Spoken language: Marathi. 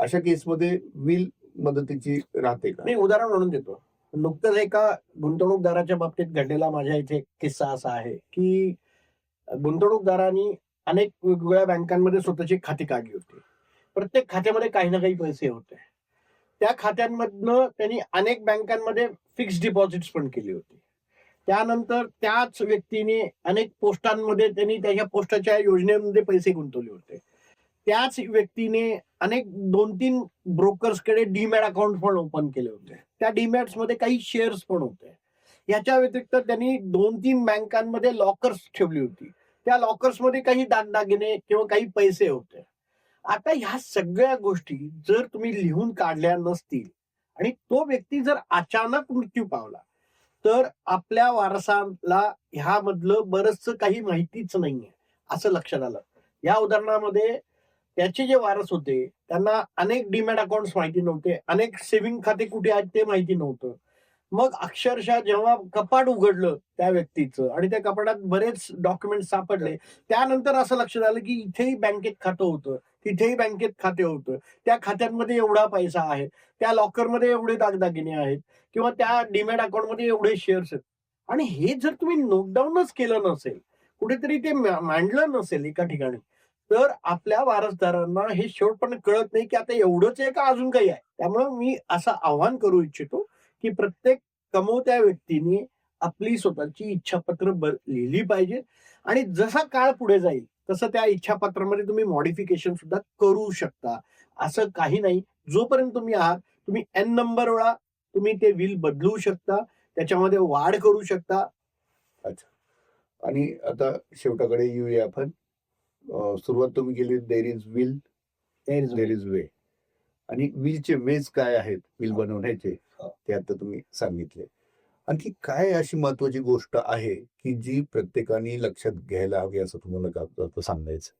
अशा केसमध्ये विल मदतीची राहते का? मी उदाहरण म्हणून देतो. नुकतंच एका गुंतवणूकदाराच्या बाबतीत घडलेला माझ्या इथे एक किस्सा असा आहे, की गुंतवणूकदारांनी अनेक वेगवेगळ्या बँकांमध्ये स्वतःची खाती काढली होती. प्रत्येक खात्यामध्ये काही ना काही पैसे होते. त्या खात्यांमधनं त्यांनी अनेक बँकांमध्ये फिक्स्ड डिपॉझिट्स पण केली होती. त्यानंतर त्याच व्यक्तीने अनेक पोस्टांमध्ये त्यांनी त्याच्या पोस्टाच्या योजनेमध्ये पैसे गुंतवले होते. त्याच व्यक्तीने अनेक 2-3 ब्रोकर्सकडे डीमॅट अकाउंट पण ओपन केले होते. त्या डीमॅट्समध्ये काही शेअर्स पण होते. याच्या व्यतिरिक्त त्यांनी 2-3 बँकांमध्ये लॉकर्स ठेवली होती. त्या लॉकर्समध्ये काही दागदागिने किंवा काही पैसे होते. आता ह्या सगळ्या गोष्टी जर तुम्ही लिहून काढल्या नसतील आणि तो व्यक्ती जर अचानक मृत्यू पावला, तर आपल्या वारसाला ह्यामधलं बरचसं काही माहितीच नाहीये, असं लक्षात आलं. या उदाहरणामध्ये त्याचे जे वारस होते, त्यांना अनेक डीमॅट अकाउंट्स माहिती नव्हते, अनेक सेव्हिंग खाते कुठे आहेत ते माहिती नव्हतं. मग अक्षरशः जेव्हा कपाट उघडलं त्या व्यक्तीचं आणि त्या कपाटात बरेच डॉक्युमेंट सापडले, त्यानंतर असं लक्षात आलं की इथेही बँकेत खातं होतं, तिथेही बँकेत खाते होतं. त्या खात्यांमध्ये एवढा पैसा आहे, त्या लॉकरमध्ये एवढे दागदागिने आहेत किंवा त्या डीमॅट अकाउंटमध्ये एवढे शेअर्स आहेत. आणि हे जर तुम्ही नोट डाऊनच केलं नसेल, कुठेतरी ते मांडलं नसेल एका ठिकाणी, तर आपल्या वारसदारांना हे शेवटपर्यंत कळत नाही की आता एवढंच आहे का अजून काही आहे. त्यामुळं मी असं आव्हान करू इच्छितो की प्रत्येक कमवत्या व्यक्तीने आपली स्वतःची इच्छापत्र लिहिली पाहिजे आणि जसा काळ पुढे जाईल तसं त्या इच्छापत्रामध्ये तुम्ही मॉडिफिकेशन सुद्धा करू शकता. असं काही नाही. जोपर्यंत तुम्ही आहात, तुम्ही एन नंबर वेळा तुम्ही ते विल बदलू शकता, त्याच्यामध्ये वाढ करू शकता. अच्छा. आणि आता शेवटाकडे येऊया आपण. सुरुवात तुम्ही केली there is will, there is way. आणि विलचे वेज काय आहेत विल बनवण्याचे ते आता तुम्ही सांगितले. आणखी काय अशी महत्वाची गोष्ट आहे की जी प्रत्येकाने लक्षात घ्यायला हवी असं तुम्हाला सांगायचं?